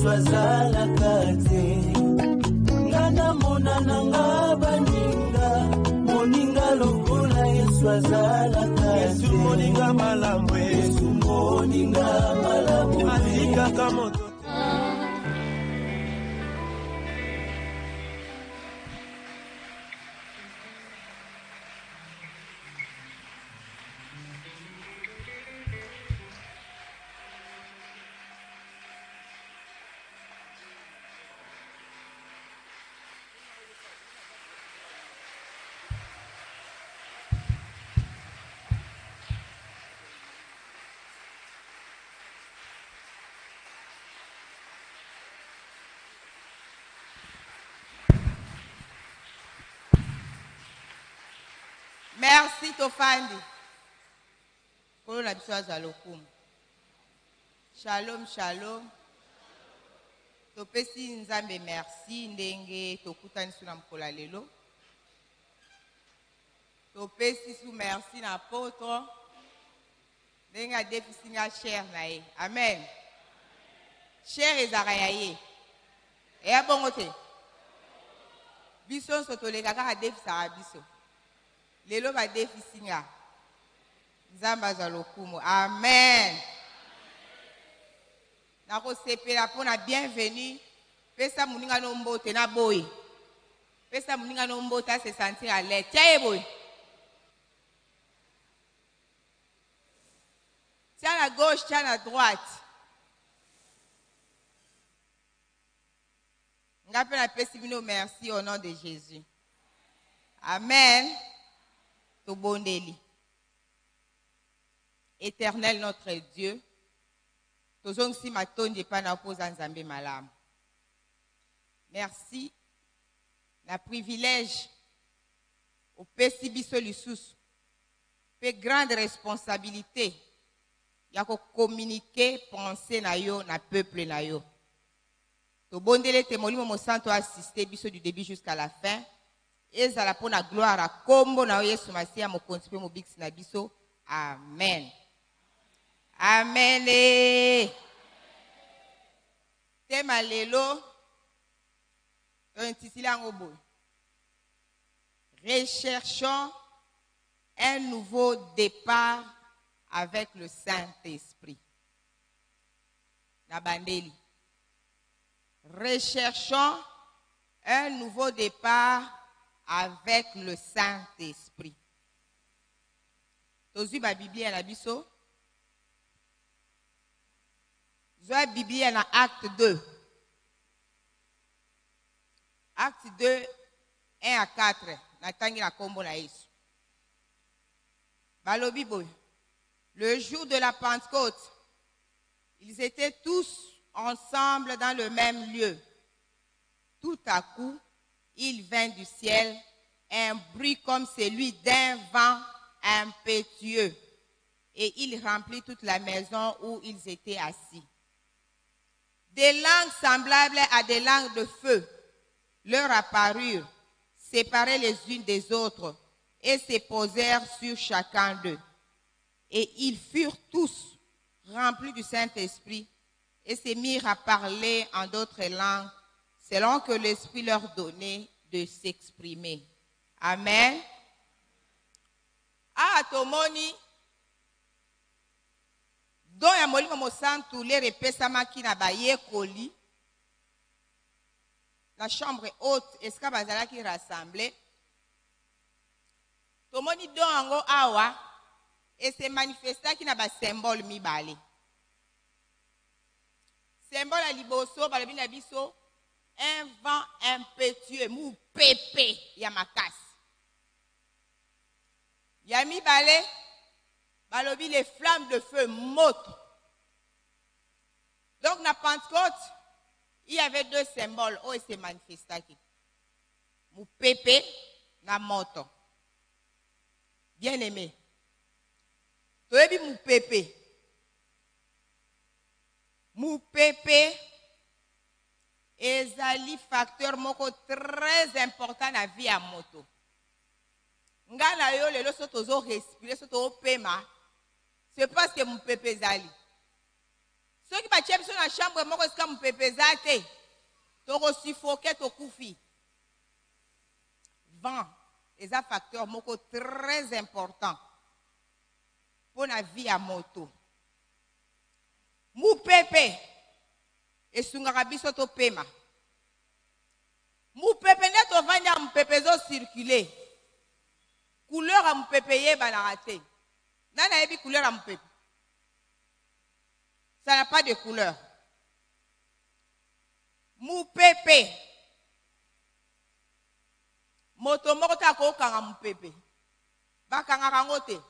Yesu azalaka te. Ngana monana nga baninga, moninga lokola Yesu azalaka te. Yesu moninga malamu, Yesu moninga malamu, azika kamoto. Merci Tofandi. Shalom, shalom. Topesi nzambe merci ndenge tokutani suna mkola lelo. Topesi sou merci na apôtre. Ndenge adefisi nga cher na ye. Amen. Cher ezaka ya ye. Eya bongo te. Biso sotoleka kaka defisaka biso. Lelo ba defisi nga. Nzambe azwa lokumu. Amen. Nako sepela pona bienvenue. Pesa muninga no mbote na boy. Pesa muninga no mbote se sentir à l'aise. Tiens boy. Tiens à gauche, tiens à droite. Ngapela na pesi bino merci au nom de Jésus. Amen. Tobondeli. Éternel notre Dieu, tozongsi matondi pa na poza nzambe malamu. Merci na privilège au pesi biso lisusu pe grande responsabilité ya ko communiquer penser na yo na peuple na yo. Tobondeli te molimo mo santo assister biso du début jusqu'à la fin. Ezala pona gloire a kombo na Yesu Masia mo kontipe mo biksi na biso. Amen. Amen. Tema lelo recherchons un nouveau départ avec le Saint-Esprit. Nabandeli. Recherchons un nouveau départ avec le Saint-Esprit. Tozu ba Biblia na biso. Zoa Biblia na acte 2. Acte 2, 1 à 4. Na tangi na kombo na Yesu. Balobi boy. Le jour de la Pentecôte, ils étaient tous ensemble dans le même lieu. Tout à coup, il vint du ciel un bruit comme celui d'un vent impétueux, et il remplit toute la maison où ils étaient assis. Des langues semblables à des langues de feu leur apparurent, séparées les unes des autres, et se posèrent sur chacun d'eux. Et ils furent tous remplis du Saint-Esprit, et se mirent à parler en d'autres langues, selon que l'Esprit leur donnait de s'exprimer. Amen. Ah, tomoni. Don ya molimo mosantu le repesama ki na baye koli. La chambre haute, eska bazala ki rassemblé. Tomoni don ango awa, et se manifesta ki na ba symbole mibale. Symbole a liboso, balobi na biso, un vent impétueux, mou pépé, yamakas. Yami balé, balobi les flammes de feu moto. Donc, na Pentecôte, il y avait deux symboles où il s'est manifesté. Mou pépé, na moto. Bien aimé. Toyebi mou pépé. Mou pépé. Ezali facteur moko très important na vie à moto. Ngana yo lelo soto zo respirer soto opema. C'est parce que mon pépé zali. Ceux qui battent dans la chambre, moi, c'est comme pépézate. Toro suffoqué, to koufi. Vent, c'est un facteur très important pour la vie à moto. Mou pepe, et sungarabiso to pema. Mou pepe net au vanya mou pepe zo circuler. Couleur à mou pepe ye banarate. Nana ebi couleur à mou pepe. Ça n'a pas de couleur. Mou pepe. Moto moko ta ko kanga mou pepe. Ba kanga rangote.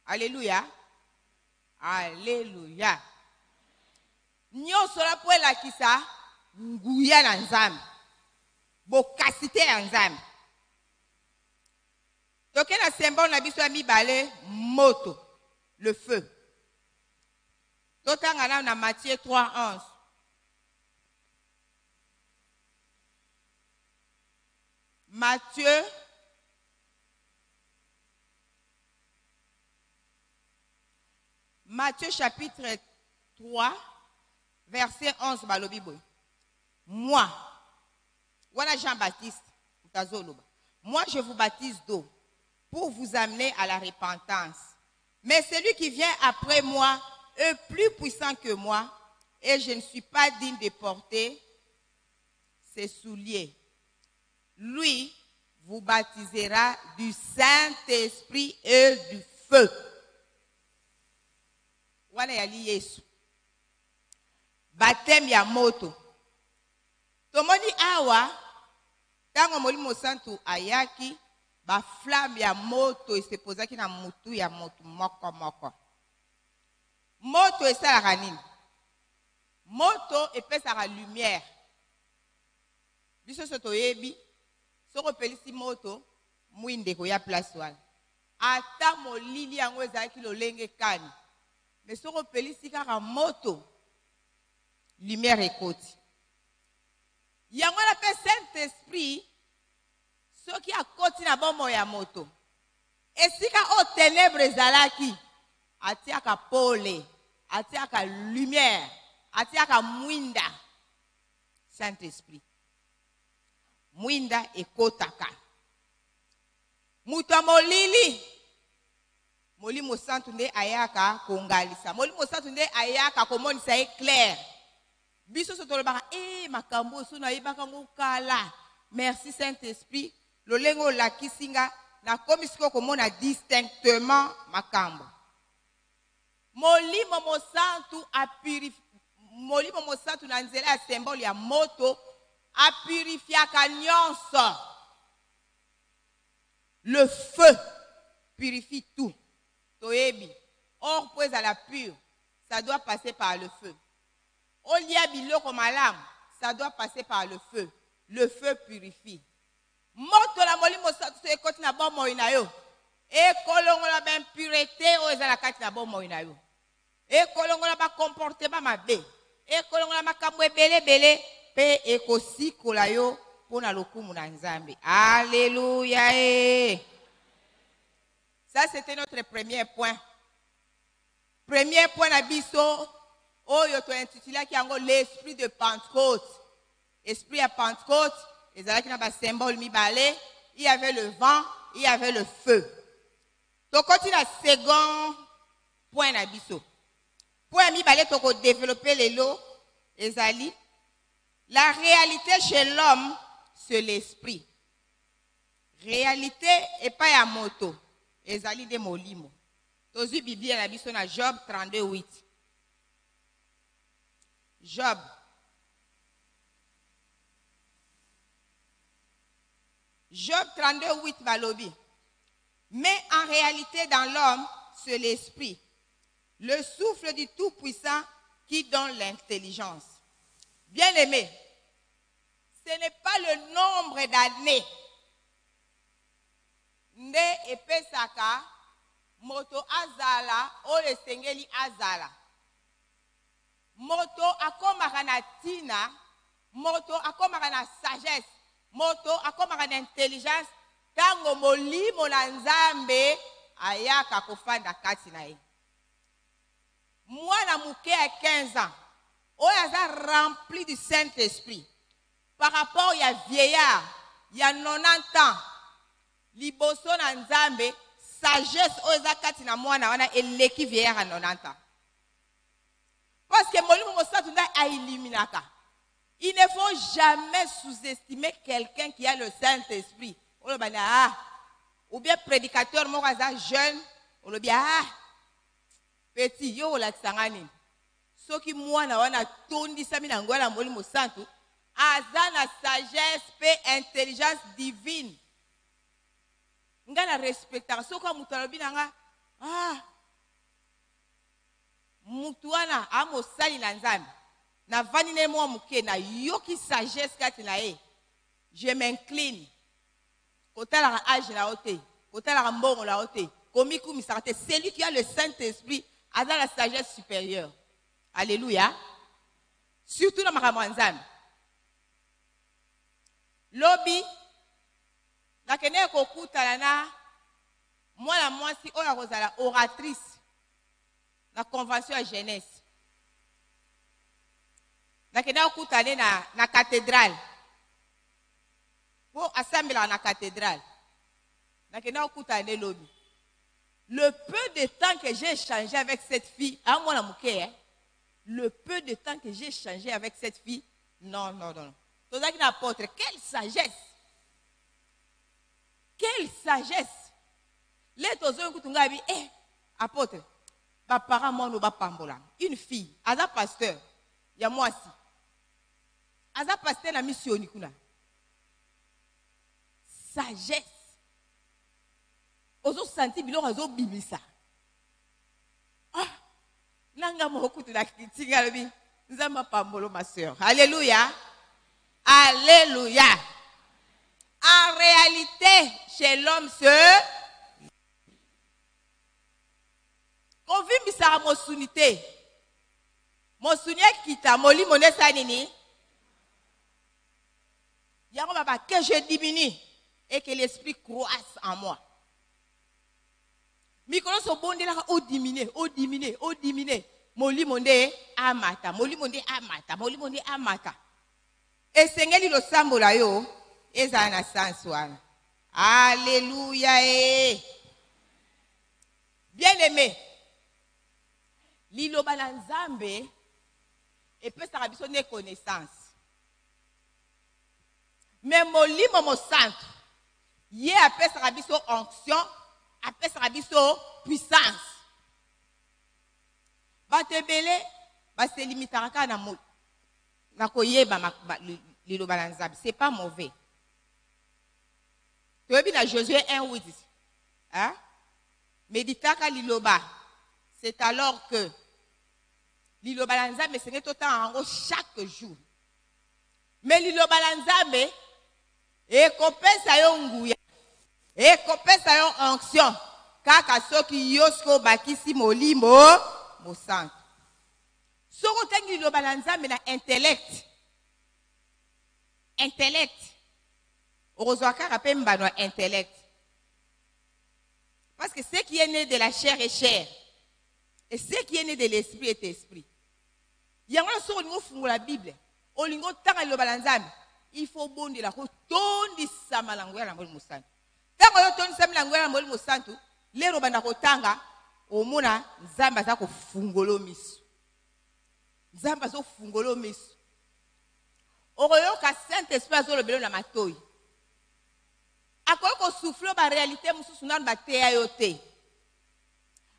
Alléluia. Alléluia. Nyonso la po la kisa nguya na nzambe. Bokasite ya nzambe. Toke na symbole na biso ya mibale moto, le feu. Totanga na Matthieu 3:11. Matthieu chapitre 3, verset 11, balobi boy. Moi, voilà Jean-Baptiste, moi je vous baptise d'eau pour vous amener à la repentance. Mais celui qui vient après moi est plus puissant que moi et je ne suis pas digne de porter ses souliers. Lui vous baptisera du Saint-Esprit et du feu. Voilà yali Yesu. Baptême ya moto. Tomoni awa, tango molimo santu ayaki, ba flamme ya moto esepozaki na mutu ya moto moko. Moto esalaka nini? Moto epesaka lumière. Biso so toyebi, soko pelisi moto, mwinde ko ya place wana. Ata molili yango ezalaki lolenge kani. Mais soko pelisi kaka moto, lumière ekoti. Yango la pe Saint-Esprit, ceux qui a koti na bombo ya moto. Esika o ténèbres ezalaki, atiaka pole, atiaka lumière, atiaka mwinda. Saint-Esprit. Mwinda ekotaka. Muto molili. Molimo santu nde ayaka kongalisa. Molimo santu nde ayaka komonisa éclair. Biso sotolobaka makambo sona yebaka ngokala. Merci Saint-Esprit. Lolengo lakisinga na komisiko komona distinctement makambo. Molimo mosantu a purifié. Molimo mosantu na nzela ya symbole ya moto a purifiaka nyonso. Le feu purifie tout. Toyebi. Or, pour à la pure, ça doit passer par le feu. Olia biloko malam, ça doit passer par le feu. Le feu purifie. Moto la molimo se ekoti na bon moina yo. E kolongo la ben pureté o ezala kati na bon moina yo. E kolongo la ba comportement mabe. E kolongo la makambo ebele pe ekosikola yo pona lokumu na nzambe. Alléluia. Ça, c'était notre premier point. Premier point d'abisso, tu as intitulé l'esprit de Pentecôte. Esprit à Pentecôte, les gens qui n'ont pas symbole mi-balé, il y avait le vent, il y avait le feu. Donc, continue à second point d'abisso. Point mi-balé, tu as développé les lots, les alliés. La réalité chez l'homme, c'est l'esprit. Réalité et pas à moto. Ezali de molimo. Tozu Bible na biso na Job 32:8. Job. Job 32:8 balobi. Mais en réalité dans l'homme, c'est l'esprit, le souffle du Tout-Puissant qui donne l'intelligence. Bien-aimé, ce n'est pas le nombre d'années nde epesaka moto azala o esengeli azala. Moto akomaka na tina, moto akomaka na sagesse, moto akomaka na intelligence tango molimo na nzambe ayaka kofanda kati na ye. Moi, la mouké à 15 ans, on a rempli du Saint-Esprit. Par rapport, il y a vieillard, il y a 90 ans. Liboso na nzambe, sagesse, oza kati na mwana wana eleki vieillard à 90 ans. Parce que Molimo Mosatunda a illuminaka. Il ne faut jamais sous-estimer quelqu'un qui a le Saint-Esprit. Ou bien prédicateur, moi, jeune, on le bien, petit, yo, la tsangani. Ce qui moi, na wana tondi sami na ngola Molimo Santu, azana sagesse, paix, intelligence divine. Ngana respecta. Ce que mutalobi nanga, mutuana amo sali na nzambe. Na vanine mo muke na yoki sagesse kati na e. Je m'incline. Kotala la âge na ote, kotala la mbongo la ote. Komiku misarte, celui qui a le Saint-Esprit a dans la sagesse supérieure. Alléluia. Surtout dans ma nzambe. Lobi na kene kokuta na moi la mwasi oya kozala oratrice na convention à jeunesse. Na kene kokuta na cathédrale. Pour assembler na cathédrale. Na kene kokuta lobi. Le peu de temps que j'ai échangé avec cette fille, à moi la mouké, le peu de temps que j'ai échangé avec cette fille, non. Tout ça qui n'apporte, quelle sagesse! Quelle sagesse! Les tozons kutungabi, apôtre, ba parent moi no ba pambola. Une fille, aza pasteur, ya moi si. Aza pasteur na mission nikuna. Sagesse. Ozo senti bilo ozo bimisa. Nanga mo kutu na kitinga lobi. Nzamba pambolo ma sœur. Alléluia. Alléluia. En réalité, chez l'homme, on vit misara mosunité. Mosunie kita moli monesa nini. Yango baba que je diminue et que l'esprit croisse en moi. Mikolo so bonde la o diminuer. Moli monde amata, Et sengeli lo sambola yo. Eza na sanswana. Alléluia. Bien-aimé. Liloba na nzambe et peut sa biso ne connaissance. Mais molimo mo santo. Ye appelle sa biso onction, appelle sa biso puissance. Batebele ba se limitaka na mo. Na koyeba liloba na nzambe, c'est pas mauvais. Tu as vu dans Josué 1:8. Hein? Méditaka liloba. C'est alors que liloba la nzambe c'est tout en haut chaque jour. Mais liloba la nzambe et kopesa yo nguya. Et kopesa yo onction. Kaka soki yosko bakisi molimo mo santo. Soko tengi liloba la nzambe na intellect. Heureusement qu'à rappelle mbano intellect. Parce que ce qui est né de la chair est chair. Et ce qui est né de l'esprit est esprit. Il y a un son au fond de la Bible. Au lingo tanga lo balanzam. Il faut bon de la tondi samalango la mol musantu. Tanga yo tondi samalango la mol musantu. Le robanda ko tanga omona nzamba za ko fungolo miso. Nzamba zo fungolo miso. Oroyo ka Saint-Esprit zo lo belo na matoi. Akoki ko souffle ba réalité mususu na ba teya yote.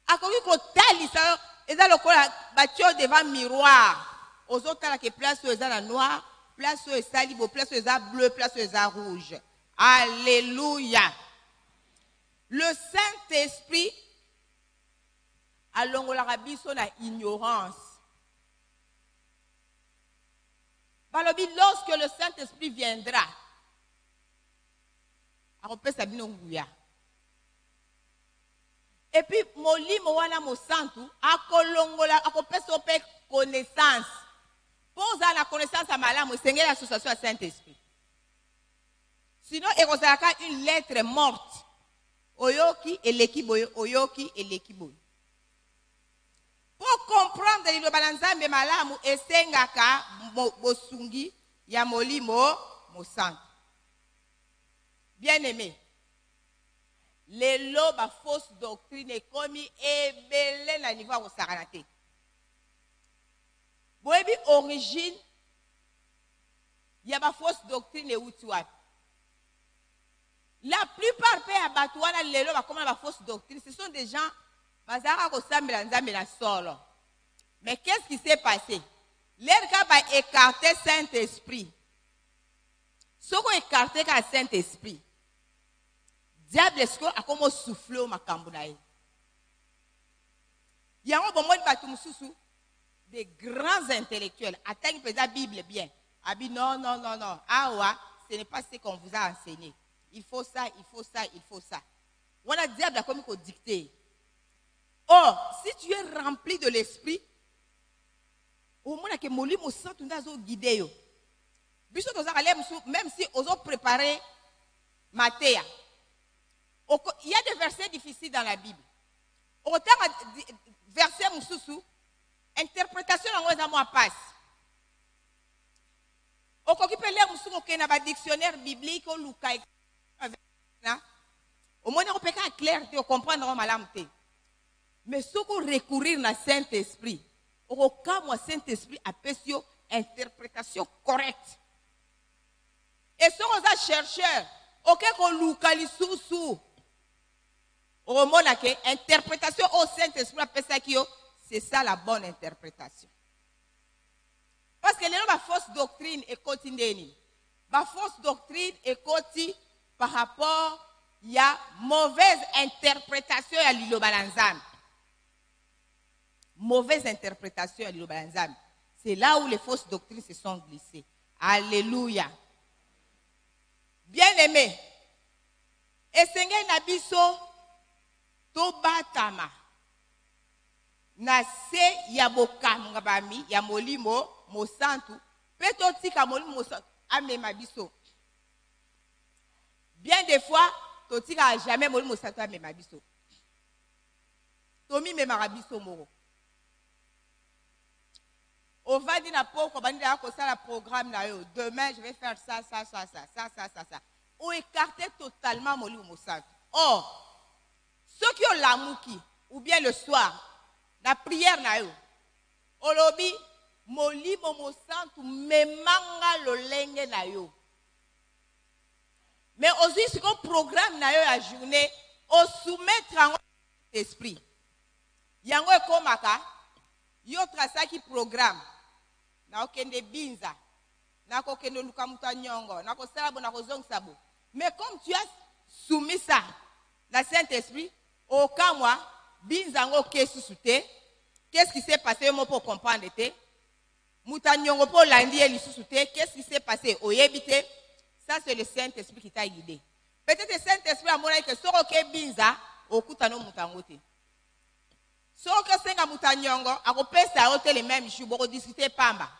Akoki ko talisa eza lokola ba tio devant miroir. Ozotala ke place eza na noir, place eza libo, place eza bleu, place eza rouge. Alléluia. Le Saint-Esprit alongolaka biso na ignorance. Balobi lorsque le Saint-Esprit viendra, et puis molimo wana mo santu akolongola akopesa ope connaissance. Pose la connaissance à malamu sengela l'association à Saint-Esprit. Sinon ekozalaka une lettre morte. Oyoki et l'équiboyo, oyoki et l'équiboyo. Pour comprendre liloba na Nzambe malamu esengaka bosungi ya molimo mosantu. Bien aimé, lelo ba fausse doctrine ekomi ebele na niveau ya kosakana te. Boyebi origine ya ba fausse doctrine euti wapi? La plupart pe ya bato wana lelo bakoma na ba fausse doctrine, ce sont des gens bazaka kosambela Nzambe na solo. Mais qu'est-ce qui s'est passé? L'erka ba écarter Saint-Esprit. Soko écarter ka Saint-Esprit. Diable esko akomo souffler au makambo na ye. Yango bomoni bato mususu des grands intellectuels atteignent peut-être Bible bien. Abi non. Awa, ce n'est pas ce qu'on vous a enseigné. Il faut ça. On a diable comme qu'on dicté. Or, si tu es rempli de l'esprit, au moins que molimo sang tu n'as pas guidé. Même si on a préparé Matthieu. Il y a des versets difficiles dans la Bible. Autant verset mususu, interprétation en weza moi passe. Au peut lire mususu que na dictionnaire biblique au Luka. Au moins on peut pas clair de comprendre malamte. Mais ce qu'on recourir na Saint-Esprit, au cas moi Saint-Esprit a pesio interprétation correcte. Et ce qu'on a chercheur, OK qu'on Luka li sous au moment que interprétation au Saint-Esprit c'est ça la bonne interprétation. Parce que les la fausse doctrine est continue. La fausse doctrine est continue par rapport il y a mauvaise interprétation à l'Ilobalanzam. Mauvaise interprétation à l'Ilobalanzam. C'est là où les fausses doctrines se sont glissées. Alléluia. Bien aimé. Et Seigneur Nabiso Tobatama. Nase yaboka ngabami ya molimo mosantu petotika molimo mosantu amema biso. Bien des fois totika jamais molimo mosantu amema biso. Tomi mema biso moro. On va dire na poko bandi da ko sala programme na yo. Demain je vais faire ça. On écartait totalement molimo mosantu. Or ceux qui ont l'amouki ou bien le soir la prière na yo olobi molimo mosantu memanga lolenge na yo. Mais aussi ce qu'on programme na yo la journée au soumettre en esprit yango ekomaka yo trasa ki programme na okende binza na kokende luka muta nyongo na kosala bo na kozongisa bo. Mais comme tu as soumis ça la Saint-Esprit au cas moi binzango kesusute. Qu'est-ce qui s'est passé pour comprendre? Moutanyongo pour lundi et l'issusute. Qu'est-ce qui s'est passé? Oyebite. Ça c'est le Saint-Esprit qui t'a guidé. Peut-être le Saint-Esprit a montré que soro ke binza okutano mutangote. Soro ke senga mutanyongo akopesa ote les mêmes jours pour discuter pamba.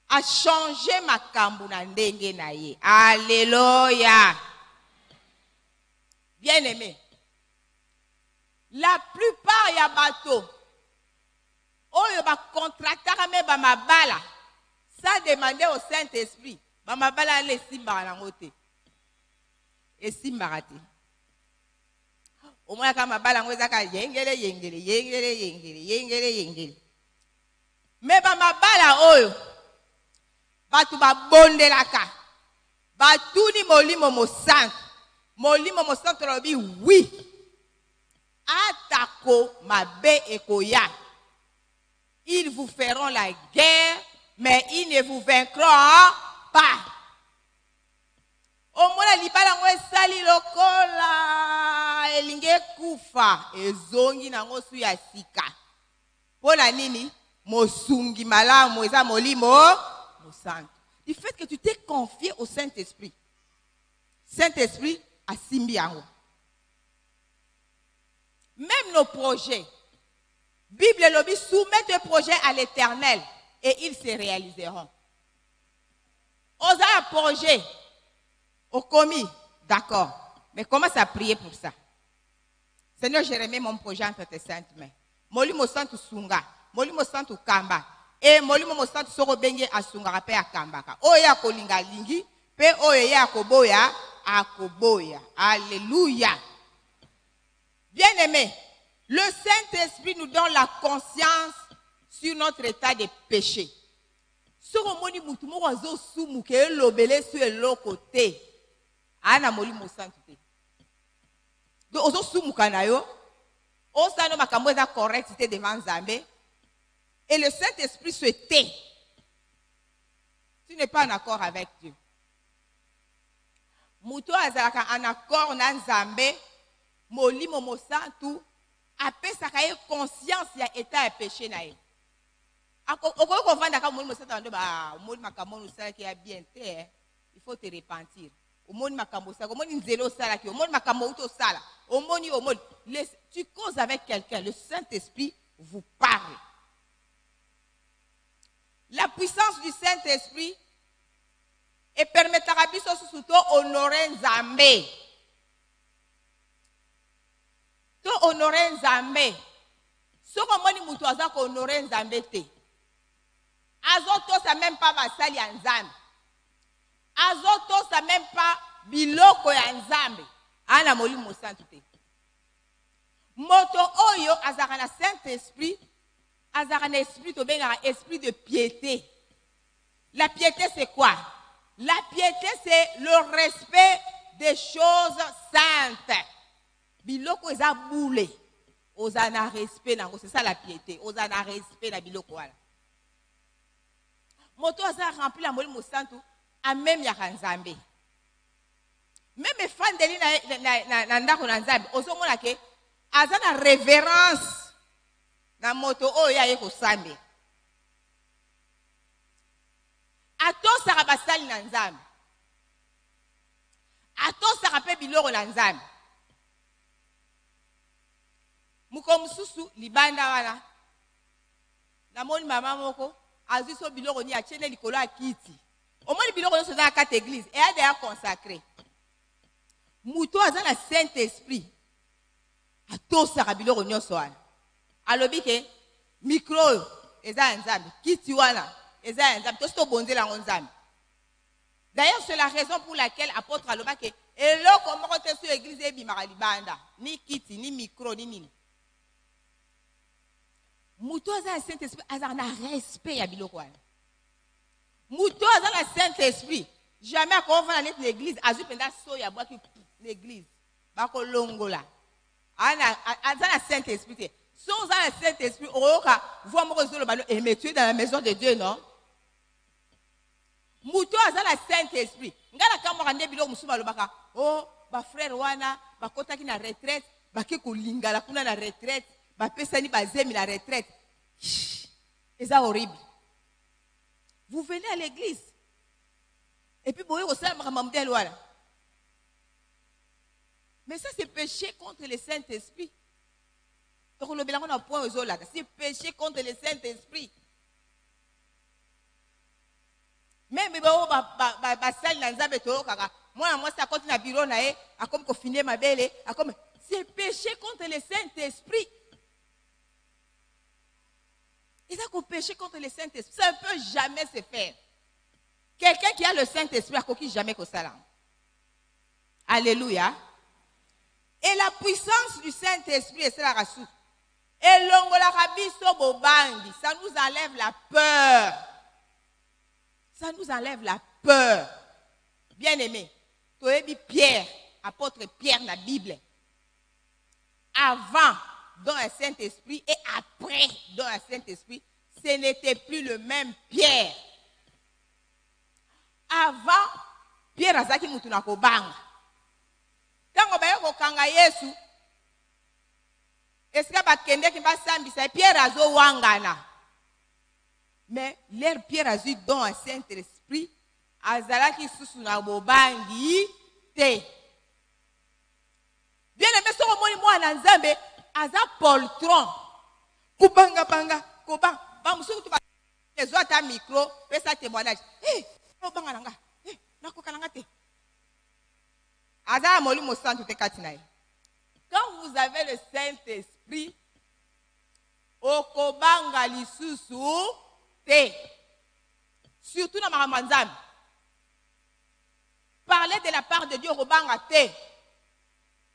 A changé ma kambu na ndenge na ye. Alléluia. Bien aimé. La plupart ya bateau, oyo ba contractaka me ba mabala, ça demandait au Saint-Esprit, ba mabala le simba na ngote. Et simba rate. Au moins ka mabala ngoza ka yengele. Mais ba mabala oyo, batu ba bondelaka, batuni molimo mosantu lobi oui. Atako mabe ekoya. Ils vous feront la guerre, mais ils ne vous vaincront pas. Au moins libala ngwe sali lokola elinge kufa ezongi nango su ya sika. Pona nini mosungi malamu eza molimo mosantu. Du fait que tu t'es confié au Saint-Esprit. Saint-Esprit a simbi yango. Même nos projets. Bible lobby soumet tes projets à l'Éternel et ils se réaliseront. Osa un projet au commis, d'accord. Mais commence à prier pour ça. Seigneur, je remets mon projet entre tes saintes mains. Molimo santu sunga. molimo santu kamba. Et molimo mosantu soko benge asungaka pe akambaka. Oya kolinga lingi, pe oya akoboya, akoboya. Alléluia. Bien-aimés, le Saint-Esprit nous donne la conscience sur notre état de péché. Soko moni mutu moko azo sumu ke lobele sur eloko te. Ana molimo santu te. Donc ozo sumu kanayo, osano makambo eza correcte devant Nzambe. Et le Saint-Esprit se tait. Tu n'es pas en accord avec Dieu. Muto azalaka en accord na Nzambe, molimo mosantu, apesaka ye conscience ya état ya péché na ye. Okoki kovanda ka molimo mosantu ando ba omoni makambo osalaki ya bien te, il faut te repentir. Omoni makambo osala, omoni nzelo osalaki, omoni makambo uto osala, omoni. Tu causes avec quelqu'un, le Saint-Esprit vous parle. La puissance du Saint-Esprit et permettra biso surtout honorer Nzambe. To honorer Nzambe. Soko moni mutu aza ko honorer Nzambe te. Azoto sa même pas basali ya Nzambe. Azoto sa même pas biloko ya Nzambe. Ana molimo santu te. Moto oyo azaka na Saint-Esprit. Azaka na esprit to benga esprit de piété. La piété c'est quoi? La piété c'est le respect des choses saintes. Biloko eza boule. Ozana respect nango, c'est ça la piété. Ozana respect na biloko wala. Moto aza rempli la molimo santu a même ya Nzambe. Même fan de na ndako na Nzambe, ozomona ke azana révérence na moto oyo aye kosambe. Atosaka basali na Nzambe. Atosaka pe biloko na Nzambe. Muko mususu libanda wana. Namoni mama moko azwi so biloko ni achene likolo akiti. Omoni biloko nyonso za kati église et ade ya consacré. Muto aza na Saint-Esprit. Atosaka biloko nyonso wana. Alobi ke micro eza Nzambe, kiti wana eza Nzambe, to sto bonzela Nzambe. D'ailleurs c'est la raison pour laquelle apôtre aloba ke eloko moko te sur église ebimaka libanda, ni kiti ni micro ni nini. Muto aza na Saint-Esprit aza na respect ya biloko wana. Muto aza na Saint-Esprit jamais akovana net l'église azu penda so ya bwaki l'église bako longola. Ana aza na Saint-Esprit. Sans le Saint-Esprit, mais tu es dans la maison de Dieu, non? Mouto a le Saint-Esprit. Ngala kamorande bilo musuma lobaka. Oh, ba frère wana, ba kota ki na retraite, ba ke ko lingala kuna na retraite, ba pesani ba zemi na retraite. C'est horrible. Vous venez à l'église. Et puis vous voyez au mamdel wala. Mais ça c'est péché contre le Saint-Esprit. C'est péché contre le Saint-Esprit. Même c'est péché contre le Saint-Esprit. Et ça qu'on péché contre le Saint-Esprit, ça ne peut jamais se faire. Quelqu'un qui a le Saint-Esprit a coquille jamais que ça. Alléluia. Et la puissance du Saint-Esprit, et c'est la rassou. Et ça nous enlève la peur. Ça nous enlève la peur. Bien aimé, tu as dit Pierre, apôtre Pierre dans la Bible. Avant, dans le Saint-Esprit, et après, dans le Saint-Esprit, ce n'était plus le même Pierre. Avant, Pierre a zaki mutuna kobanga. Tango baye kokanga Yesu. Est-ce que bakende ki basambisa Pierre azo wangana. Mais l'air Pierre a eu dans un Saint-Esprit, azalaki susu na bobangi te. Bien aimé so moni mo na Nzambe aza poltron. Kubanga banga, koba, ba musu tu ba ezo ata micro, pesa témoignage. Banga nanga. Nakoka nanga te. Aza moli mo santu te katinaye. Quand vous avez le Saint-Esprit, okobanga koloba lisusu te. Surtout dans Maramanzam. Parler de la part de Dieu robanga te.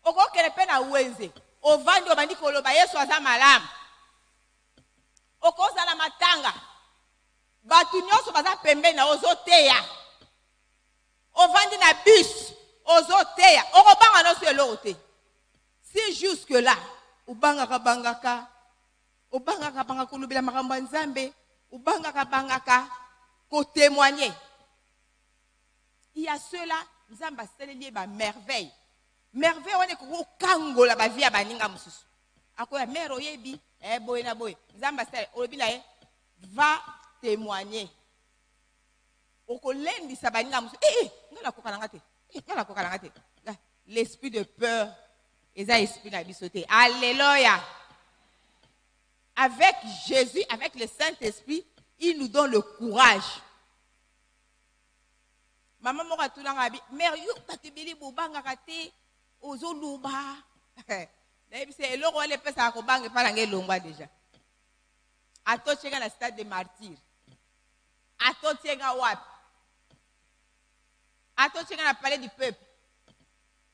Oko kelepe na wenze. Ovandi obandi koloba Yesu aza malamu. Oko zala matanga. Batu nyonso baza pembe na ozoteya. Ovandi na bus ozoteya. Okobanga no se lote. Si jusque là, ubangaka bangaka kolobela makambo ya Nzambe, ubangaka ko témoigner. Il y a ceux-là, Nzamba seleli ba merveille. Merveille on est ko kangola ba vie baninga mususu. Akoya mero yebi boy na boy. Nzamba sel olobila va témoigner. Okolendisa baninga mususu. Ngala kokalanga te. Ngala kokalanga te. L'esprit de peur, eza esprit na bisoté. Alléluia. Avec Jésus, avec le Saint-Esprit, il nous donne le courage. Maman m'a dit, mère, yo tatibili bubanga kati ozoluba. C'est le roi le pesa akobanga palange longwa déjà. Ato tchenga la stade de martyr. Ato tchenga wap. Ato tchenga la palais du peuple.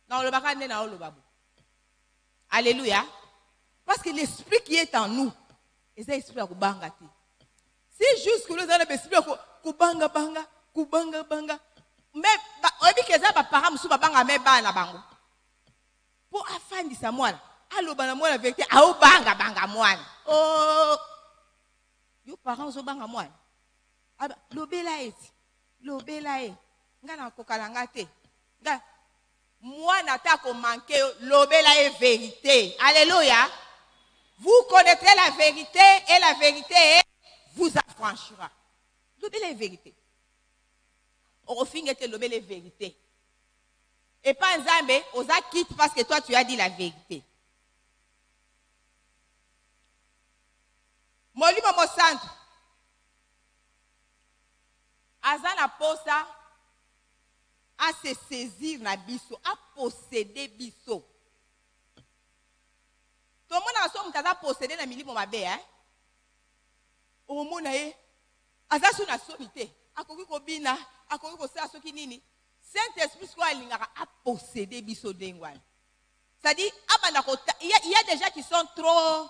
Dans le bakane na olobabu. Alléluia. Parce que l'esprit qui est en nous, c'est l'esprit à kubanga ti. C'est juste que nous avons l'esprit à kubanga banga. Mais obi keza ba para musu babanga me bana bango. Pour afandisa mwana, alobana mwana vérité, a banga mwana. Oh. Yo parents zo banga mwana. Aba lobela eti. Ngana kokalanga te. Nga mwana ta ko manquer lobela est vérité. Alléluia. Vous connaîtrez la vérité et la vérité vous affranchira. Lobela est vérité. Au fin, tu lobé les vérités. Et pas Nzambe, osa quitte parce que toi tu as dit la vérité. Molimo mo centre. Azana posa à se saisir na biso, à posséder biso. Tout le monde a son kaza posséder na milimo mabe hein. Au mona e aza sou na somité. Akoki kobina, akoki kosala soki nini. Saint-Esprit soit lingaka a posséder biso dengwan. C'est-à-dire il y a des gens qui sont trop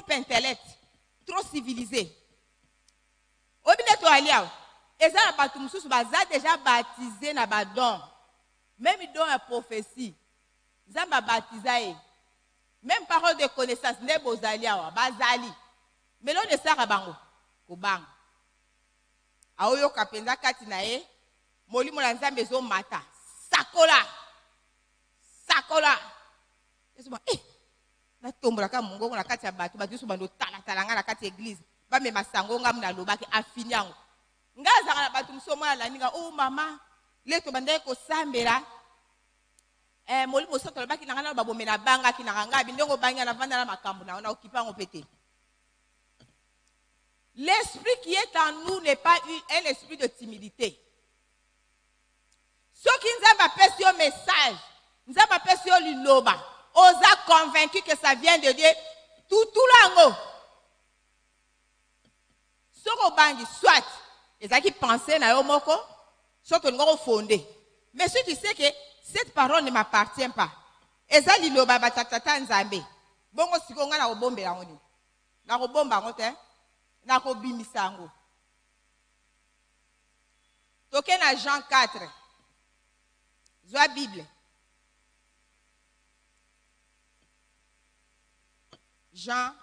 intellect, trop civilisés. Obine to aliao. Ezana batu mususu baza déjà baptisé na badon. Même don à prophétie. Zamba baptisé. Même parole de connaissance ne bozaliao bazali. Mais l'on ne sert à bango. Kobang. Aoyo kapenza kati na ye. Molimo na Nzambe zo mata. Sakola. Yesuba na tombola ka mungongo na kati ya batu batu bando talanga na kati église. Ba me masango ngam na lobaki afinyango. Ngaza na batu msoma la ninga oh mama leto bande ko sambela. Molimo soto lobaki na ngana babomena banga kinanga ngabi ndongo banga na vanda na makambo na okipango pété. L'esprit qui est en nous n'est pas un esprit de timidité. Ceux qui nous ont appelé sur message, nous avons appelé sur l'Iloba, on a convaincu que ça vient de Dieu, tout l'ango. Ceux qui soit, les qui pensaient na yomoko, soit on a fondé. Mais si tu sais que cette parole ne m'appartient pas, et ça l'Iloba batatata nzambe, bongo sikonga na obombe la ngoni, na obomba ngote. Nako bimisango. Toke na Jean 4. Zwa Bible. Jean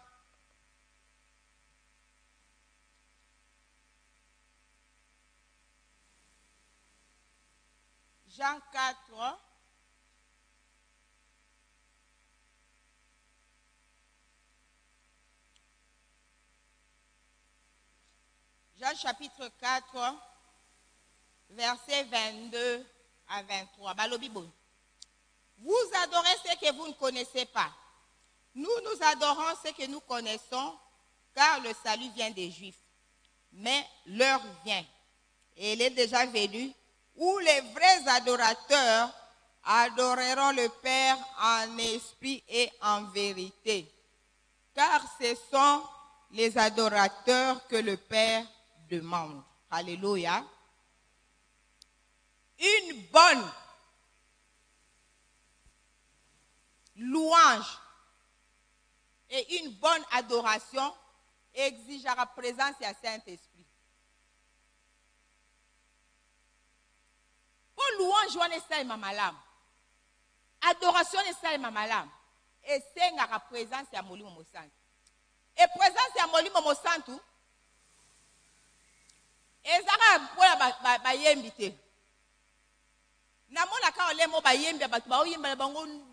4. Jean chapitre 4, versets 22 à 23. Vous adorez ce que vous ne connaissez pas. Nous adorons ce que nous connaissons, car le salut vient des Juifs. Mais l'heure vient, et elle est déjà venue, où les vrais adorateurs adoreront le Père en esprit et en vérité. Car ce sont les adorateurs que le Père demande. Alléluia. Une bonne louange et une bonne adoration exigera la présence du Saint-Esprit. Pour louange, on essaie ma malam. Adoration, on essaie ma malam. Et c'est la présence de Molimo Mosantu. Et présence de Molimo Mosantu, et ça pour la yembité.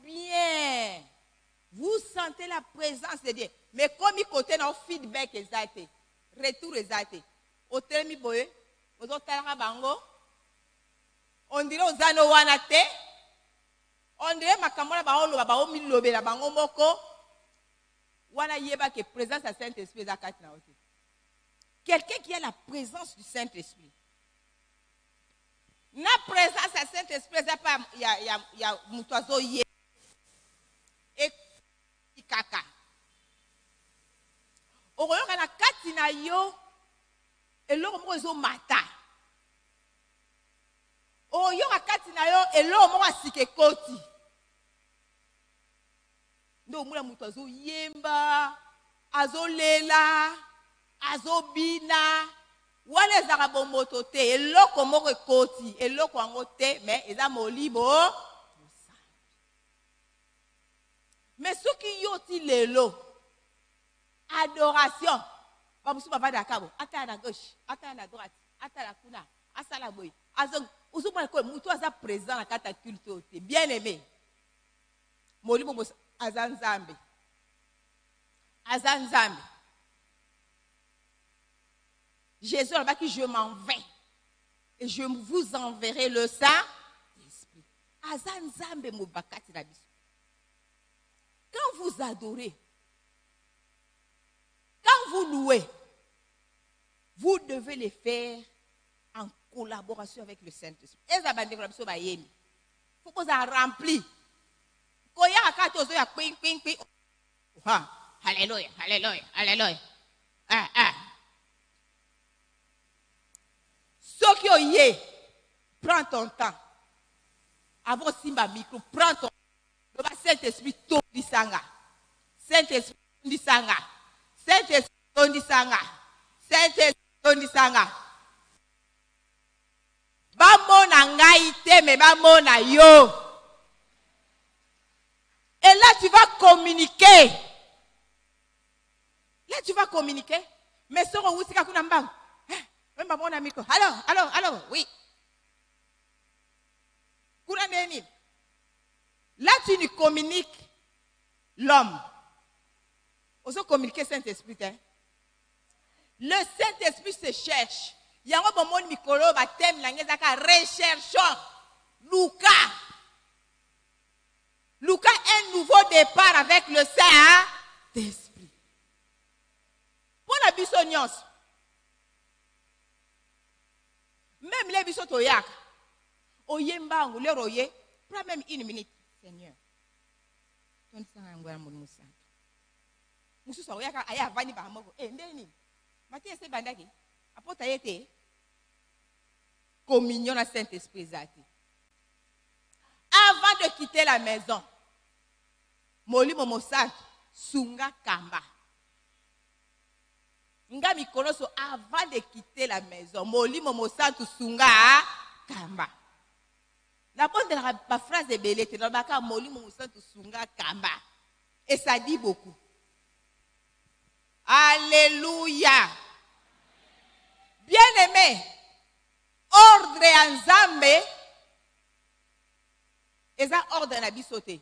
Bien. Vous sentez la présence de Dieu. Mais comme il côté dans feedback exact, retour exact. Au terme boye, aux autres bango. On dirait aux anowanate. On dirait makamora baolo babao milobe la bango moko. Wana yeba que présence du Saint-Esprit zakat na oti. Quelqu'un qui a la présence du Saint-Esprit. La présence du Saint-Esprit, il y a mutozo yé et kaka. Oyo kana kati na yo eloko moko ezo mata. Oyo kati na yo eloko moko asike koti. Ndo mula mutozo yemba, azolela, azobina. Wale zaka bomboto te eloko moko ekoti eloko ango te mais eza molibo. Mais ce qui yoti lelo adoration bamusu baba dakabo ata na gauche ata na droite ata la kuna asa la boy azo usuma ko mutu aza présent na kata culte te bien aimé molibo azanzambe Jésus a dit je m'en vais et je vous enverrai le Saint-Esprit. Azanzambe mobakati na biso. Quand vous adorez, quand vous louez, vous devez le faire en collaboration avec le Saint-Esprit. Et ça va dire que il faut que ça remplit. Quand il y a un cas, il y a alléluia, alléluia, alléluia. Ce qui est, prends ton temps. Avant Simba micro, prends ton temps. Le Saint-Esprit tondi sanga. Saint-Esprit tondi sanga. Saint-Esprit tondi sanga. Saint-Esprit tondi sanga. Bamona ngai te me bamona yo. Et là tu vas communiquer. Là tu vas communiquer. Mais ce qu'on vous dit kuna mbangu. Même mon ami. Allô, oui. Kuna neni. Là, tu nous communiques l'homme. On se communiquer Saint-Esprit. Hein? Le Saint-Esprit se cherche. Il y a un bon monde micro, baptême, recherchons. Lucas, un nouveau départ avec le Saint-Esprit. Pour la bissoniance, même les bissotoyak, oyembangu, le royer, prends même une minute. Seigneur, ton sang angwa mon musa. Musu so yaka aya vani ba moko. Ndeni. Matie se bandaki. Apota yete. Communion à Saint-Esprit zati. Avant de quitter la maison, moli momosa sunga kamba. Nga mikolo so avant de quitter la maison, moli momosa sunga kamba. La bonne de la phrase de Belé, dans le cas Moli Moussantu Sunga Kamba. Et ça dit beaucoup. Alléluia. Bien-aimé, ordre en Zambé, et ça ordre en Abissoté.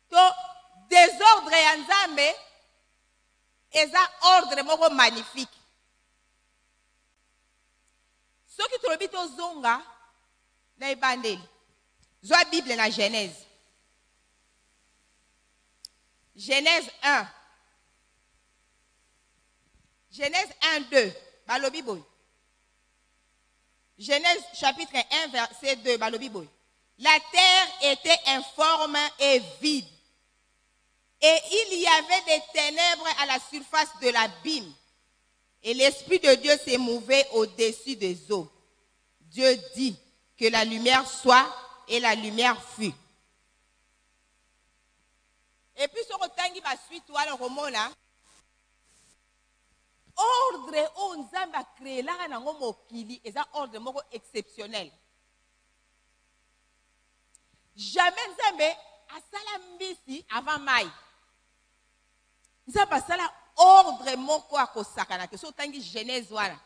Donc, désordre en Zambé, et ça ordre magnifique. Ce qui te dit aux zonga, na ibandeli. Zoa Bible na Genèse. Genèse 1. Genèse 1, 2. Balobi boy. Genèse chapitre 1, verset 2. Balobi boy. La terre était informe et vide. Et il y avait des ténèbres à la surface de l'abîme. Et l'Esprit de Dieu s'est mouvé au-dessus des eaux. Dieu dit que la lumière soit, et la lumière fut. Et puis, ce retangi va suite, ordre o nzambe a créé là nango mokili et ça ordre moko exceptionnel. Jamais nzambe asala mbisi avant mai. Nzambe asala ordre moko akosakana ke so tangi Genèse wana.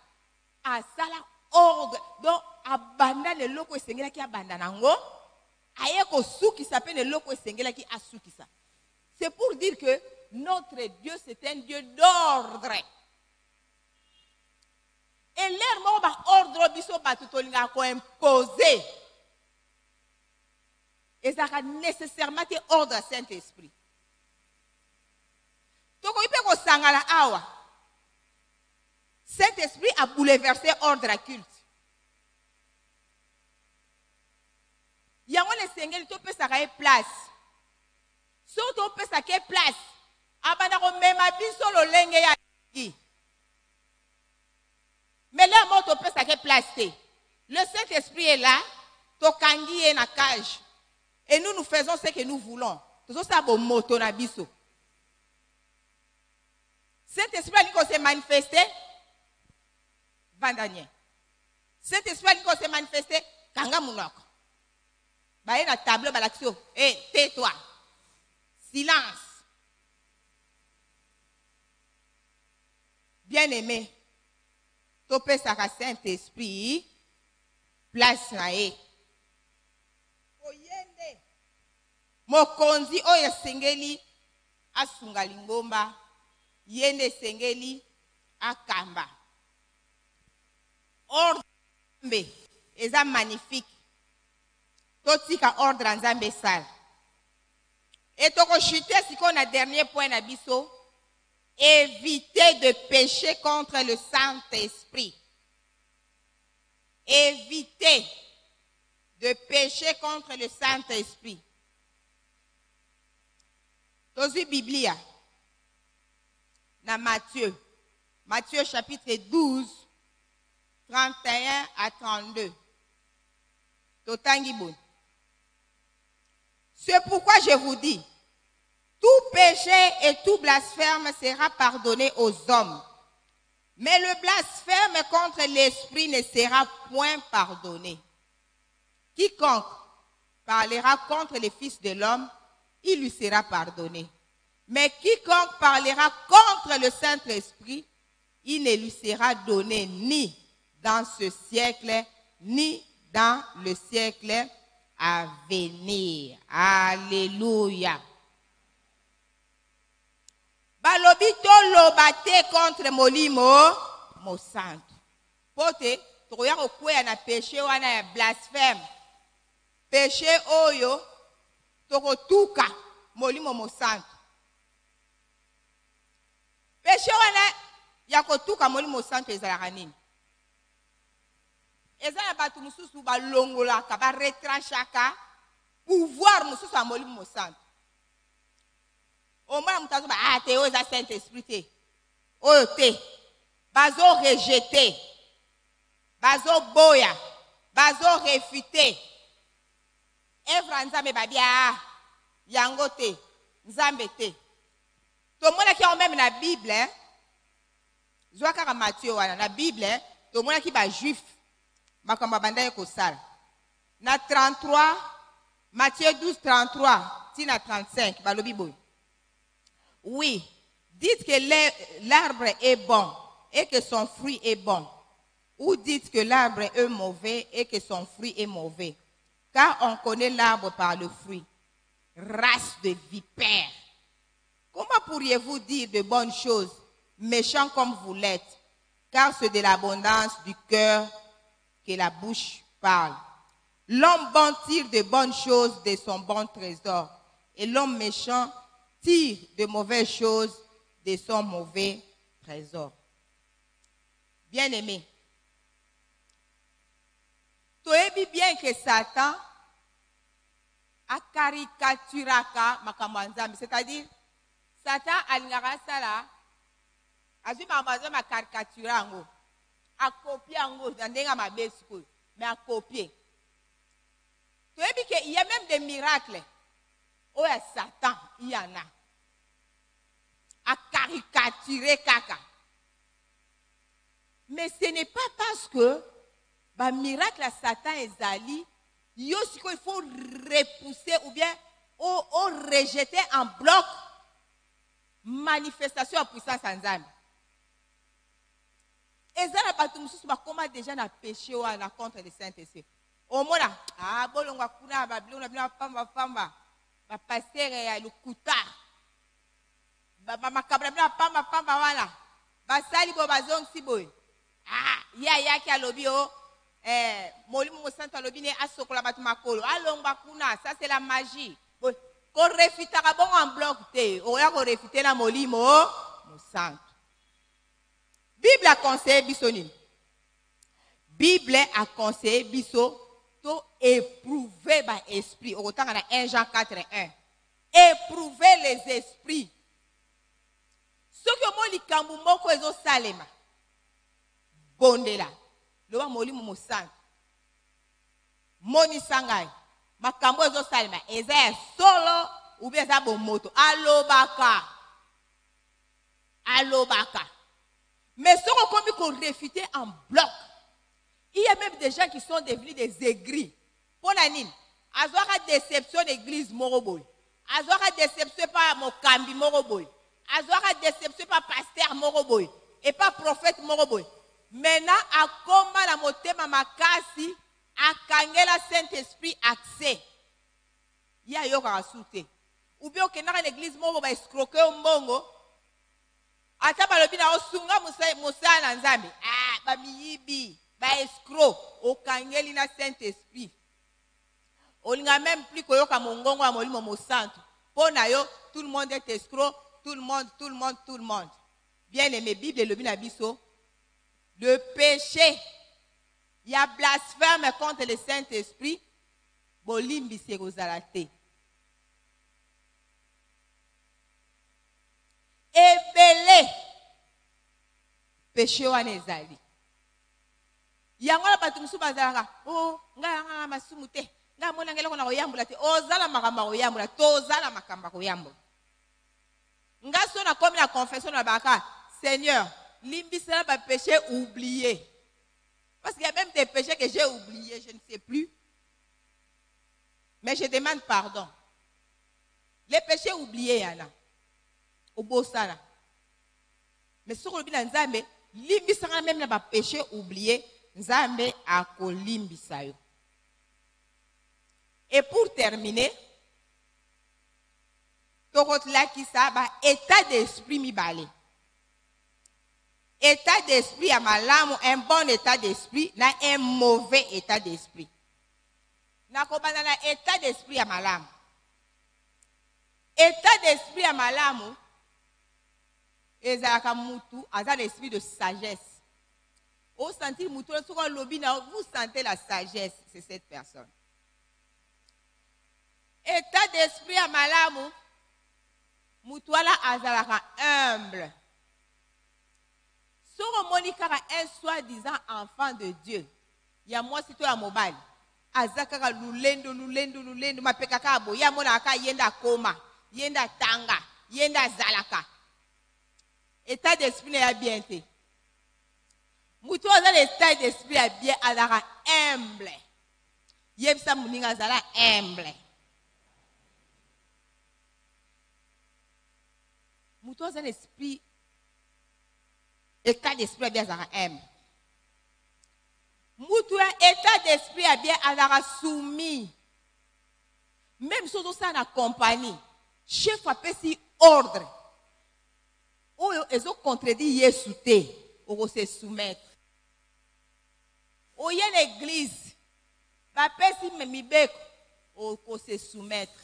Asala ordre donc abanda le loko esengela ki abanda nango aye ko sukisa pe le loko esengela ki asukisa. C'est pour dire que notre Dieu c'est un Dieu d'ordre. Et l'air moko ba ordre biso batu tolinga ko imposer. Et ça a nécessairement été ordre à Saint-Esprit. Donc, il peut que sangala awa. Saint-Esprit a bouleversé ordre à culte. Il y a un sengel qui peut s'arrêter place. Surtout peut s'arrêter place. Abana ko mema biso lo lenge ya ki. Mais là mot peut s'arrêter place. Le Saint-Esprit est là. Tokangi est na cage. Et nous faisons ce que nous voulons. Tout ça bon moto na biso. Saint-Esprit a s'est manifesté Vandanier. Saint-Esprit a s'est manifesté Kanga Mounoko. Bah na tableau balaxio. Tais-toi. Silence. Bien-aimé. Topé sa Saint-Esprit place na e. Mokonzi oyo sengeli asunga lingomba yende sengeli akamba ordre eza magnifique totika ordre nzambe sala et toko chuter siko na dernier point na biso éviter de pécher contre le Saint-Esprit. Éviter de pécher contre le Saint-Esprit. Tozi Biblia, na Matthieu chapitre 12, 31 à 32. Totangi bon. C'est pourquoi je vous dis, tout péché et tout blasphème sera pardonné aux hommes. Mais le blasphème contre l'Esprit ne sera point pardonné. Quiconque parlera contre les fils de l'homme, il lui sera pardonné. Mais quiconque parlera contre le Saint-Esprit, il ne lui sera donné ni dans ce siècle, ni dans le siècle à venir. Alléluia. Balobito lobate contre molimo mo santo. Pote, toya kokwea na péché wana ya blasphème. Péché oyo tokotuka molimo mo santo. Péché wana ya kotuka molimo mo santo ezalaka nini? Ezala batu mususu balongolaka ba retranchaka pouvoir mususu ya molimo mo santo. Au moins mutazo ba te oza Saint-Esprit te. Oyo te. Bazo rejeter. Bazo boya. Bazo réfuter. Evra nzambe babia yango te. Nzambe te. To mona ki o même na Bible hein. Zwaka Matthieu wana na Bible hein. To mona ki ba juif makamba bandaye ko sala. Na 33 Matthieu 12 33 tina 35 balobi boy. Oui, dites que l'arbre est bon et que son fruit est bon. Ou dites que l'arbre est mauvais et que son fruit est mauvais. Car on connaît l'arbre par le fruit. Race de vipères. Comment pourriez-vous dire de bonnes choses, méchants comme vous l'êtes? Car c'est de l'abondance du cœur que la bouche parle. L'homme bon tire de bonnes choses de son bon trésor. Et l'homme méchant tire de mauvaises choses de son mauvais trésor. Bien-aimé, tu sais bien que Satan a caricaturaka makambo nzambe, c'est-à-dire Satan alingaka sala azwi makambo ma caricature yango akopie yango na ndenge mabe sikoyo mais akopie. Toyebi ke il y a même des miracles oyo ya Satan il y en a à caricaturer kaka. Mais ce n'est pas parce que bah miracle à Satan ezali yo siko il faut repousser ou bien ou rejeter en bloc manifestation à puissance en Nzambe. Ezala batu mususu bakoma déjà na péché wana contre le Saint-Esprit. Omona ah bolongwa kuna ba bilona bina pamba pamba ba pasteur ya lukuta ba makabra bina pamba pamba wana basali bo bazong siboy ah ya ki alobi o molimo mosanto alobi ne asokola batu makolo alongwa kuna, ça c'est la magie. Ko refitaka bon en bloc te oya ko refiter na molimo mosanto. Bible a conseillé biso nini? Bible a conseillé biso to éprouver ba esprit. Au temps dans 1 Jean 4:1. Éprouver les esprits. Ce que mo likambu moko ezo salema. Bondela. Loba molimo mosanto. Moni sangai. Makambo ezo salema. Eza solo ou bien za bomoto. Alobaka. Mais ce qu'on peut réfuter en bloc. Il y a même des gens qui sont devenus des aigris. Pour la nine, avoir une déception d'église Moroboy. Avoir une déception par Mokambi Moroboy. Avoir une déception par pasteur Moroboy. Et pas prophète Moroboy. Maintenant, à comment la motema makasi, à kangela Saint-Esprit accès. Il y a yoka souté. Ou bien que dans l'église Moroboy escroquer au mongo. Ata balobi na osunga musa na Nzambe. Ah, ba miyibi. Ba escroc au kangeli na Saint-Esprit. Olinga même plus koyoka mongongo a molimo mosanto. Pona yo tout le monde est escroc, tout le monde. Bien aimé Bible le bina biso. Le péché, il y a blasphème contre le Saint-Esprit. Bolimbi se rozalate. Ebele péché wana ezali. Yango la batu musu bazalaka oh nga masumu te nga mona ngela kona koyambula te ozala makamba koyambula tozala makamba koyambula nga so na komi na confession na baka Seigneur limbisela ba péché oublié parce qu'il y a même des péchés que j'ai oubliés je ne sais plus mais je demande pardon. Les péchés oubliés yana obosana mais sur le bilan Nzambe limbisanga même na ba péché oublié Nzambe akolimbisa yo. Et pour terminer, tokotla ki sa ba état d'esprit mibale. État d'esprit à malamu, un bon état d'esprit, na un mauvais état d'esprit. Na kobana na état d'esprit à malamu. État d'esprit à malamu, ezalaka mutu, aza l'esprit de sagesse. Vous sentez la sagesse, c'est cette personne. État d'esprit à malamu, mutuala azalaka humble. Soro monikara un soi-disant enfant de Dieu. Ya moi si toi à mobile. Azakara lulendo, mapekaka abo. Ya monaka yenda koma, yenda tanga, yenda zalaka. État d'esprit n'est bien été. Moutou a l'état d'esprit à bien alara humble. Yebsa muninga zala humble. Moutou a l'esprit état d'esprit à bien alara humble. Moutou a état d'esprit à bien alara soumis. Même si on a compagnie, chef a pesi ordre. Ou ils ont contredit Yesouté, ou se soumettre. Ou y a l'église, va pesi memibek, ou se soumettre.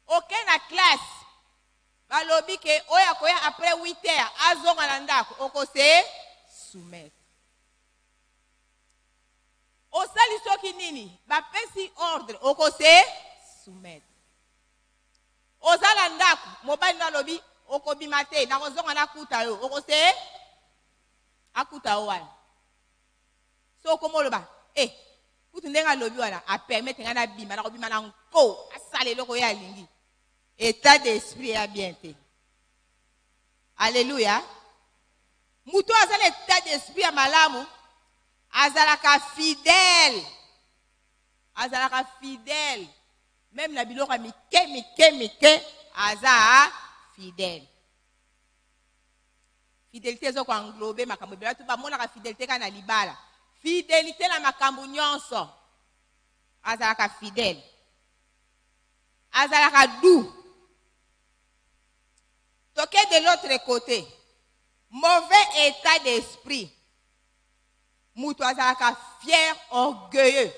Aucun la classe, va lobby que oya koya après 8 heures, azong alandako, ou se soumettre. Au sali soki nini, va pesi ordre, ou se soumettre. ozala ndako mobali na lobi okobima te na kozonga na kuta yo okose akuta yo wana so komoloba kutu ndenga lobi wana a permettre nga na bima na kobima na nko asala eloko ya lingi état d'esprit ya bien te. Alléluia. Muto azala état d'esprit ya malamu azalaka fidèle. Azalaka fidèle. Même la biloko mike aza fidèle. Fidélité zo ko englober makambo bela tu ba monaka fidélité kana libala. Fidélité na makambo nyonso. Azalaka fidèle. Azalaka doux. Toqué de l'autre côté. Mauvais état d'esprit. Mutu azalaka fier, orgueilleux.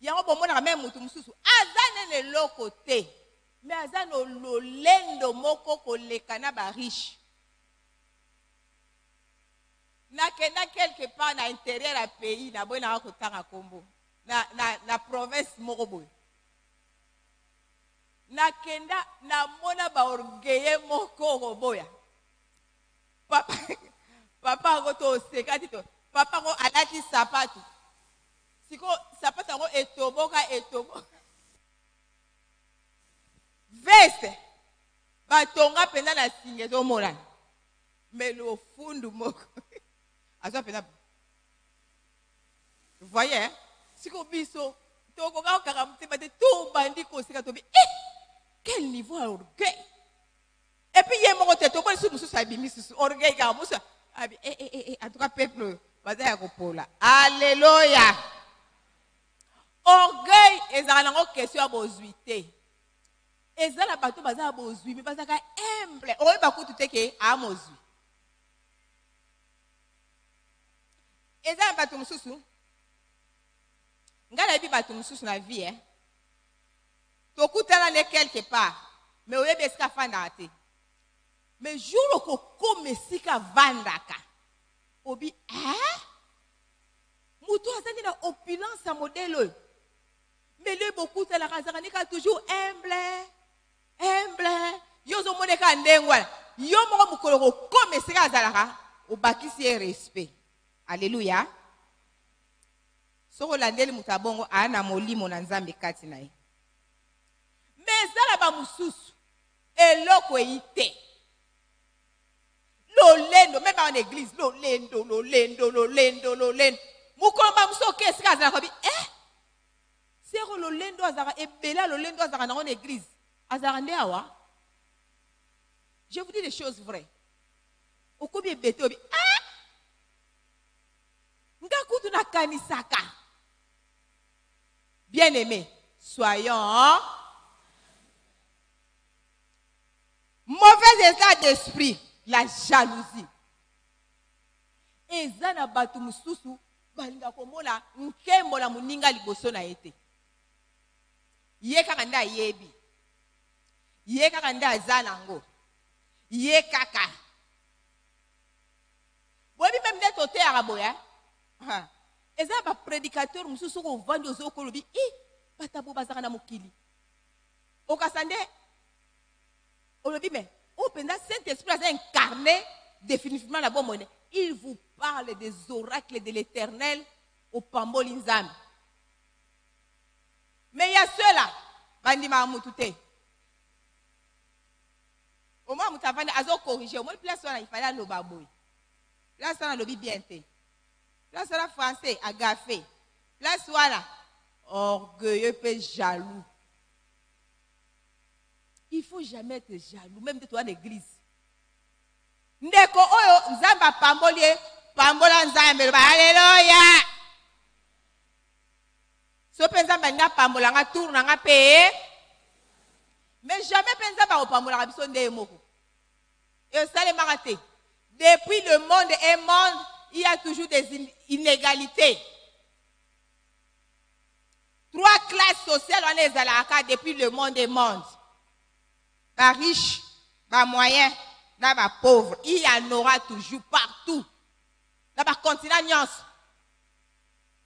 Yango bomona même mutu mususu azane le lokote mais azane lolendo moko koleka na ba riche na kenda quelque part na intérieur ya pays na boy na kotanga kombo na province moko boy na kenda na mona ba orgueilleux moko roboya papa ngo to sekati to papa ngo alati sapatu siko sapatu ngo etoboka veste batonga penda na singe zo mona melo fundu moko azo penda voyez siko biso toko ka kaka mtima te tout bandi ko sika to bi quel niveau orgueil et puis yé moko te to ko susu sabimi susu orgueil ka musa abi en tout cas peuple bazaya ko pola. Alléluia. Orgueil ezala nango question ya bozwi te. Ezala bato bazala bozwi mais bazaka humble. Oye bakutu te ke amozwi. Ezala bato mususu. Ngala bi bato mususu na vie tokutana ne quelque part mais oye beska fanda te. Mais jour ko komesika vandaka. Obi mutu azali na opulence à modèle. Mais le beaucoup de la razaranika toujours humble. Yozo moneka ndengwa. Yo moko mukolo ko komesika azalaka obakisi respect. Alléluia. Soko landeli mutabongo ana molimo na nzambe kati na ye. Mais zala ba mususu eloko ite. Lolendo, même en église, lolendo. Mukolomba musoke esika azala kobi sero lolendo azara ebela lolendo azara na en église. Azara nde awa. Je vous dis des choses vraies. Okobi ebete obi ngakutu na kanisaka. Bien-aimés, soyons mauvais état d'esprit. La jalousie. Ezana batu mususu balinga komona nkembo la muninga liboso na ete. Ye kaka nda yebi. Ye kaka nda azanango. Ye kaka. Bobi même de tote araboya. Ezana ba prédicateur mususu ko vandi ozo ko lobi batabo bazaka na mokili. Okasande olobi me ou pendant Saint-Esprit a incarné définitivement la bonne monnaie. Il vous parle des oracles de l'Éternel au Pamboli Nzambe. Mais il y a ceux-là, bandi maamutute. Au moins, mutavane azo corriger. Au moins, place wana il fallait no baboy. Place wana lobi bien te. Place wana français agafé. Place wana orgueilleux pe jaloux. Il ne faut jamais être jaloux, même de toi en église. Ndeko oyo nzamba pambolie, pambola nzambe. Alléluia. So penza nga pambola nga tourna nga pe. Mais jamais penza ba pambola nga biso nde moko. Et ça les maraté. Depuis le monde est monde, il y a toujours des inégalités. 3 classes sociales on les a depuis le monde est monde. Pas riche, pas moyen, pas pauvre. Il y en aura toujours partout. Dans le continent.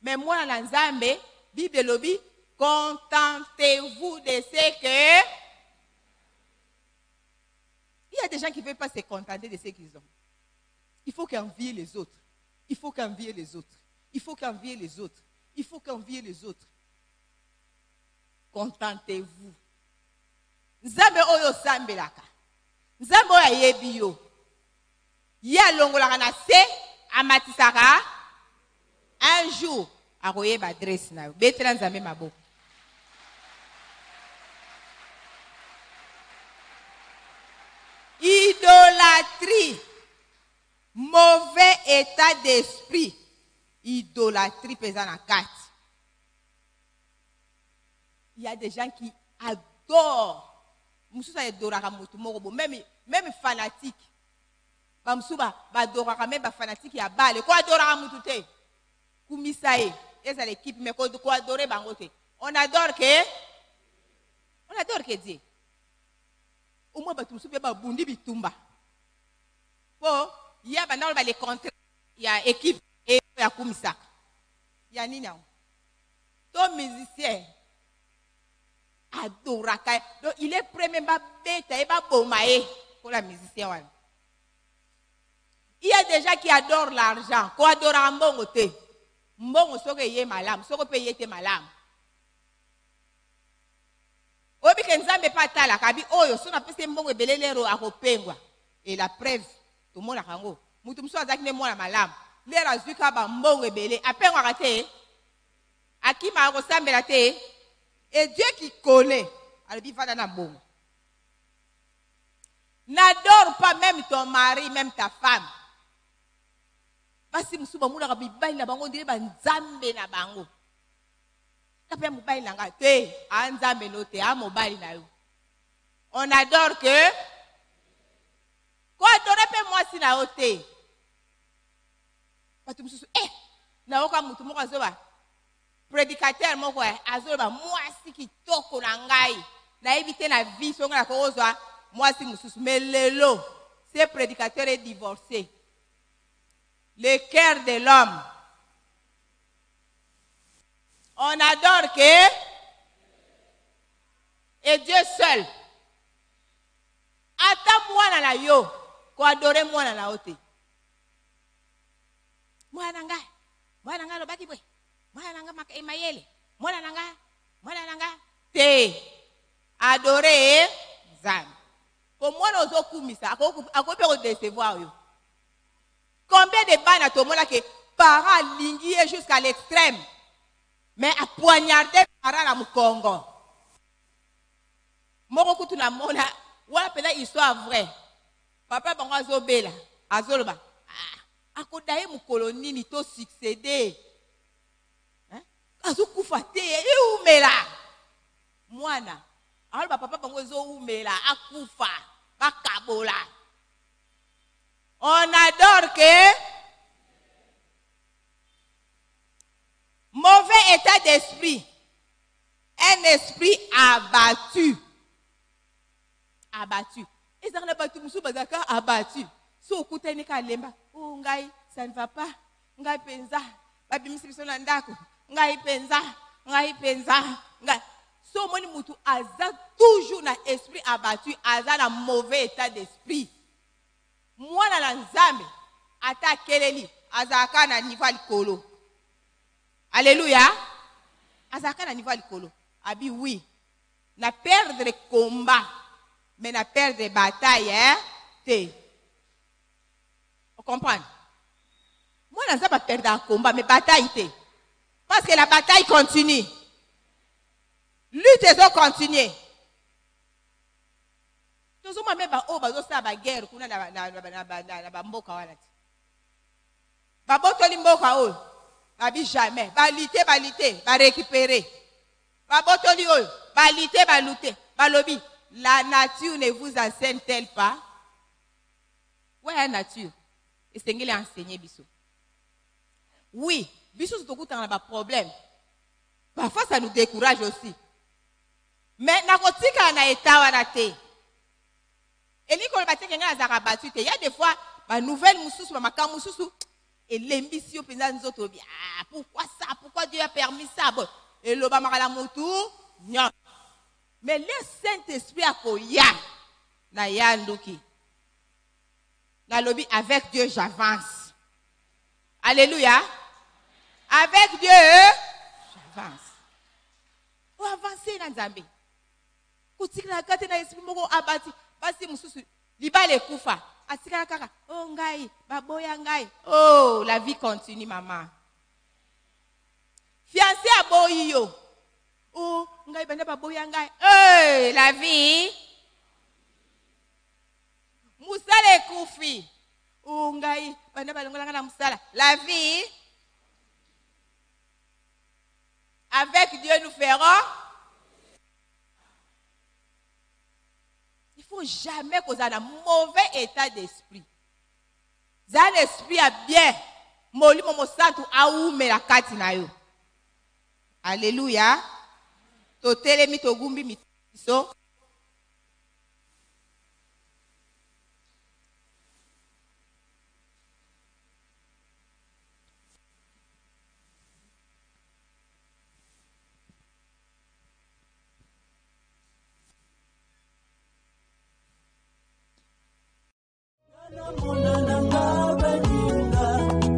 Mais moi, dans Nzambe, Bible lobby, contentez-vous de ce que a des gens qui ne veulent pas se contenter de ce qu'ils ont. Il faut qu'envier les autres. Il faut qu'envier les autres. Il faut qu'envier les autres. Il faut qu'envier les autres. Contentez-vous. Nzambe oyo sambelaka. Nzambe oyo ayebi yo. Ye alongolaka na se amatisaka. Un jour akoyeba adresse na yo. Betela Nzambe maboko. Idolâtrie. Mauvais état d'esprit. Idolâtrie pesant en 4. Il y a des gens qui adorent. Même fanatique. Même fanatique ya bale. Quoi adore mutute? Kumisae. C'est l'équipe mais quoi adorer bangote. On adore que Dieu. Au moins batumsu be ba bundi bitumba. Po il y a banal ba les contre il y a équipe et il y a kumisaka. Il y a nini? Ton musicien adoraka. Donc il est prêt même pas bêta et pas bomae pour la musicien. Il y a des gens qui adorent l'argent. Quoi adore mbongo te. Mbongo soko yé malam, soko paye te malam. Obi kenzambe patala kabi oyo sona pese mbongo belelero akopengwa. Et la preuve tout le monde a kango. Mutu mso azaki ne mwana malam. Lera zuka ba mbongo bele apengwa kate. Akima akosambela te. Et Dieu qui connaît, alors il va dans la bombe. N'adore pas même ton mari, même ta femme. Parce que musuba muna kabibai na bango dire ba nzambe na bango. Kape mobile nanga te, anzambe no te, a mobile na yo. On adore que quoi adore pe moi si na ote. Patu mususu na oka mutu moko azoba. Prédicateur moko azoba mwasi kitoko na ngai na éviter la vie songa na kozwa mwasi mususu mais lelo ce prédicateur est divorcé. Le cœur de l'homme. On adore que et Dieu seul. Ata mwana na yo ko adore mwana na ote. Mwana nanga lo baki bwe. Mwana nanga mayele. Mwana nanga te. Adorer Nzambe. Pour moi nous okumisa akope ko décevoir yo. Combien de bana to mona que parents lingier jusqu'à l'extrême. Mais à poignarder parents na mukongo. Moko kutu na mona wala pena histoire vraie. Papa bango azobela, azoloba. Akodaye mukolo nini to succéder. Azukufa te umela mwana alors papa bango zo umela akufa bakabola. On adore que mauvais état d'esprit, un esprit abattu. Et ça n'a pas tout musu bazaka abattu. So kuteni ka lemba oh ngai ça ne va pas ngai penza babimisi biso na ndako ngai penza ngai so moni mutu aza toujours na esprit abattu, aza na mauvais état d'esprit. Mwana na Nzambe ata keleli azaka na niveau likolo. Alléluia. Azaka na niveau likolo. Abi oui. Na perdre combat mais na perdre bataille te. On comprend? Mwana Nzambe perdre un combat mais bataille te. Parce que la bataille continue. Lutte et continuer. Tous les gens qui ont la guerre, qui ont la mboka walati. Babotoli mboka oyo, babi jamais. Balite, ba récupérer. Babotoli oyo, balite, balobi. La nature ne vous enseigne-t-elle pas? Ouais, la nature. Et c'est ce qu'il a enseigné biso. Oui, biso c'est tout un problème. Parfois ça nous décourage aussi. Mais nakotika na etawa na te. Et ni ko batike nga za battu te. Il y a des fois ba nouvelle mususu ba maka mususu et l'embisio penza nzoto bi. Ah, pourquoi ça? Pourquoi Dieu a permis ça? Bon, et lo ba makala mutu, non. Mais le Saint-Esprit akoya na yanduki. Nalobi, avec Dieu, j'avance. Alléluia. Avec Dieu, j'avance. Ou avancer dans Nzambe. Kutikila kate na esprit moko abati. Basi mususu. Liba le kufa. Atikala kaka. Oh ngai. Baboya ngai. Oh, la vie continue, maman. Fiancé à boyo. Oh, ngai bana baboya ngai. Hey, la vie. Musala kufi. Oh ngai bana balongolanga na musala. La vie. Avec Dieu nous ferons. Il ne faut jamais qu'on ait un mauvais état d'esprit. Ça l'esprit a bien. Moli momo santu aume la katina yo. Alléluia. Totele mitogumbi mitiso.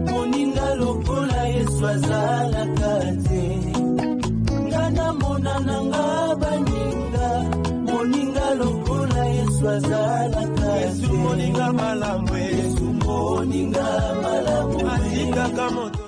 Moninga lokola Yesu azalaka te. Ngana monana nga baninga. Moninga lokola Yesu azalaka te. Yesu moninga malamu. Yesu moninga malamu. Atika kamoto.